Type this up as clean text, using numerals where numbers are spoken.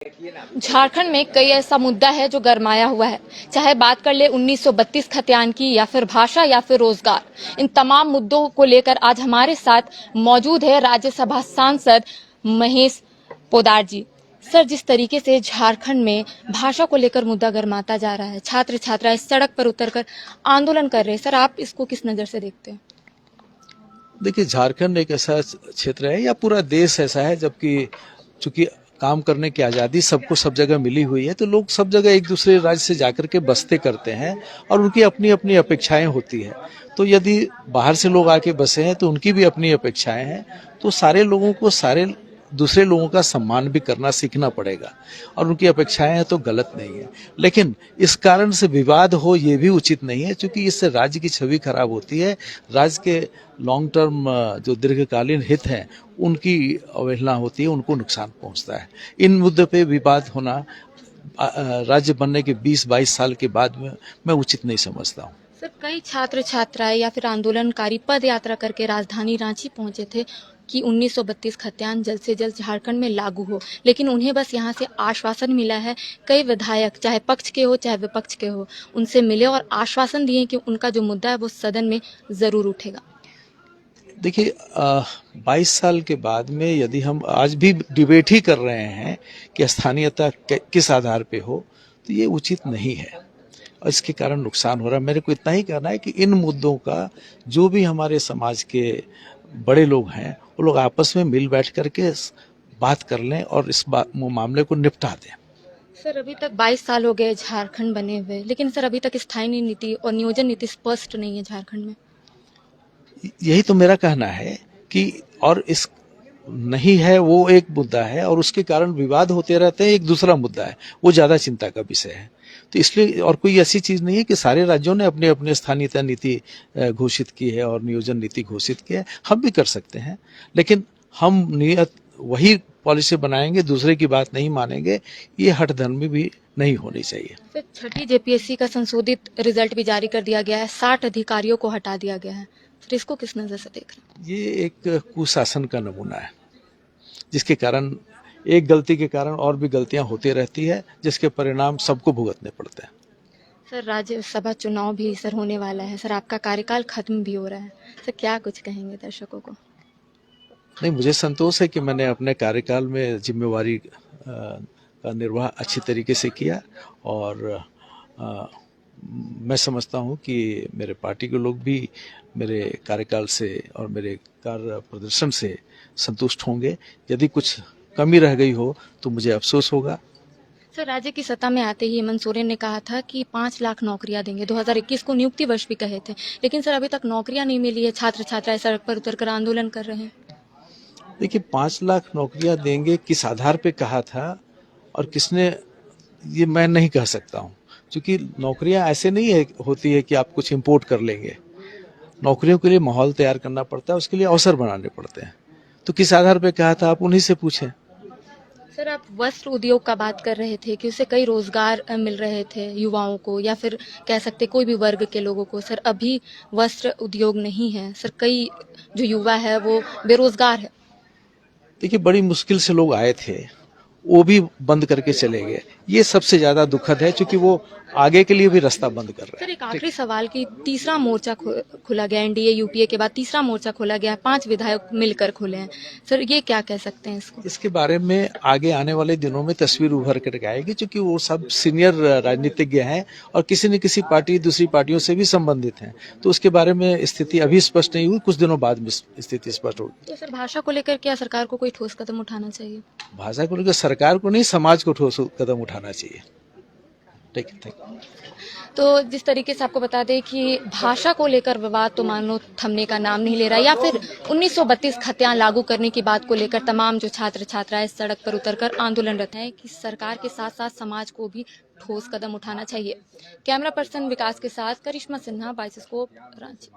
झारखंड में कई ऐसा मुद्दा है जो गरमाया हुआ है, चाहे बात कर ले 1932 खतियान की या फिर भाषा या फिर रोजगार। इन तमाम मुद्दों को लेकर आज हमारे साथ मौजूद है राज्यसभा सांसद महेश पोद्दार जी। सर, जिस तरीके से झारखंड में भाषा को लेकर मुद्दा गरमाता जा रहा है, छात्र छात्राएं सड़क पर उतरकर आंदोलन कर रहे हैं, सर आप इसको किस नजर से देखते हैं? देखिए, झारखंड एक ऐसा क्षेत्र है या पूरा देश ऐसा है, जबकि चूंकि काम करने की आज़ादी सबको सब जगह मिली हुई है, तो लोग सब जगह एक दूसरे राज्य से जाकर के बसते करते हैं और उनकी अपनी अपनी अपेक्षाएं होती है। तो यदि बाहर से लोग आके बसे हैं तो उनकी भी अपनी अपेक्षाएं हैं। तो सारे लोगों को सारे दूसरे लोगों का सम्मान भी करना सीखना पड़ेगा और उनकी अपेक्षाएं हैं तो गलत नहीं है, लेकिन इस कारण से विवाद हो ये भी उचित नहीं है, क्योंकि इससे राज्य की छवि खराब होती है। राज्य के लॉन्ग टर्म जो दीर्घकालीन हित हैं उनकी अवहेलना होती है, उनको नुकसान पहुंचता है। इन मुद्दे पे विवाद होना राज्य बनने के 20-22 साल के बाद में मैं उचित नहीं समझता हूँ। सर, कई छात्र छात्राएं या फिर आंदोलनकारी पद यात्रा करके राजधानी रांची पहुंचे थे कि 1932 खतियान जल्द से जल्द झारखंड में लागू हो, लेकिन उन्हें बस यहां से आश्वासन मिला है। कई विधायक, चाहे पक्ष के हो चाहे विपक्ष के हो, उनसे मिले और आश्वासन दिए कि उनका जो मुद्दा है वो सदन में जरूर उठेगा। देखिए, 22 साल के बाद में यदि हम आज भी डिबेट ही कर रहे हैं कि स्थानीयता किस आधार पे हो, तो ये उचित नहीं है और इसके कारण नुकसान हो रहा है। मेरे को इतना ही कहना है कि इन मुद्दों का जो भी हमारे समाज के बड़े लोग हैं वो लोग आपस में मिल बैठ करके बात कर लें और इस मामले को निपटा दें। सर, अभी तक 22 साल हो गए झारखंड बने हुए, लेकिन सर अभी तक स्थायी नीति और नियोजन नीति स्पष्ट नहीं है झारखंड में। यही तो मेरा कहना है कि और इस नहीं है, वो एक मुद्दा है और उसके कारण विवाद होते रहते हैं, एक दूसरा मुद्दा है, वो ज्यादा चिंता का विषय है। तो इसलिए और कोई ऐसी चीज नहीं है कि सारे राज्यों ने अपने अपने स्थानीयता नीति घोषित की है और नियोजन नीति घोषित की है। हम भी कर सकते हैं, लेकिन हम नियत वही पॉलिसी बनाएंगे, दूसरे की बात नहीं मानेंगे। ये हठधर्मी भी नहीं होनी चाहिए। सर, छठी जेपीएससी का संशोधित रिजल्ट भी जारी कर दिया गया है, 60 अधिकारियों को हटा दिया गया है। सर, इसको किस नजर से देख रहे हैं? ये एक कुशासन का नमूना है, जिसके कारण एक गलती के कारण और भी गलतियां होती रहती है, जिसके परिणाम सबको भुगतने पड़ते हैं। सर, राज्यसभा चुनाव भी सर होने वाला है, सर आपका कार्यकाल खत्म भी हो रहा है, सर क्या कुछ कहेंगे दर्शकों को? नहीं, मुझे संतोष है कि मैंने अपने कार्यकाल में जिम्मेवारी का निर्वाह अच्छी तरीके से किया और आ, मैं समझता हूं कि मेरे पार्टी के लोग भी मेरे कार्यकाल से और मेरे कार्य प्रदर्शन से संतुष्ट होंगे। यदि कुछ कमी रह गई हो तो मुझे अफसोस होगा। सर, राज्य की सत्ता में आते ही हेमंत सोरेन ने कहा था कि 5 लाख नौकरियां देंगे, 2021 को नियुक्ति वर्ष भी कहे थे, लेकिन सर अभी तक नौकरियां नहीं मिली है, छात्र छात्राएं सड़क पर उतरकर आंदोलन कर रहे हैं। देखिए, 5 लाख नौकरियां देंगे किस आधार पे कहा था और किसने, ये मैं नहीं कह सकता हूं, क्योंकि नौकरियां ऐसे नहीं है होती है कि आप कुछ इंपोर्ट कर लेंगे। नौकरियों के लिए माहौल तैयार करना पड़ता है, उसके लिए अवसर बनाने पड़ते हैं। तो किस आधार पे कहा था, आप उन्हीं से पूछें। सर, आप वस्त्र उद्योग का बात कर रहे थे कि उससे कई रोजगार मिल रहे थे युवाओं को, या फिर कह सकते कोई भी वर्ग के लोगों को। सर, अभी वस्त्र उद्योग नहीं है, सर कई जो युवा है वो बेरोजगार है। देखिए, बड़ी मुश्किल से लोग आए थे, वो भी बंद करके चले गए। ये सबसे ज्यादा दुखद है, क्योंकि वो आगे के लिए भी रास्ता बंद कर रहे सर, हैं। एक आखिरी सवाल कि तीसरा मोर्चा खुला गया, एनडीए यूपीए के बाद तीसरा मोर्चा खोला गया, 5 विधायक मिलकर खोले हैं। सर, ये क्या कह सकते हैं इसको? इसके बारे में आगे आने वाले दिनों में तस्वीर उभर कर आएगी, क्योंकि वो सब सीनियर राजनीतिज्ञ हैं और किसी न किसी पार्टी दूसरी पार्टियों से भी संबंधित हैं। तो उसके बारे में स्थिति अभी स्पष्ट नहीं हुई, कुछ दिनों बाद में स्थिति स्पष्ट होगी। तो सर, भाषा को लेकर क्या सरकार को कोई ठोस कदम उठाना चाहिए? भाषा को लेकर सरकार को नहीं, समाज को ठोस कदम उठाना चाहिए। ठीक है, थैंक यू। तो जिस तरीके से आपको बता दें कि भाषा को लेकर विवाद तो मानो थमने का नाम नहीं ले रहा, या फिर 1932 खतियान लागू करने की बात को लेकर तमाम जो छात्र छात्राएं सड़क पर उतरकर आंदोलनरत हैं कि सरकार के साथ साथ समाज को भी ठोस कदम उठाना चाहिए। कैमरा पर्सन विकास के साथ करिश्मा सिन्हा, बाइस्कोप, रांची।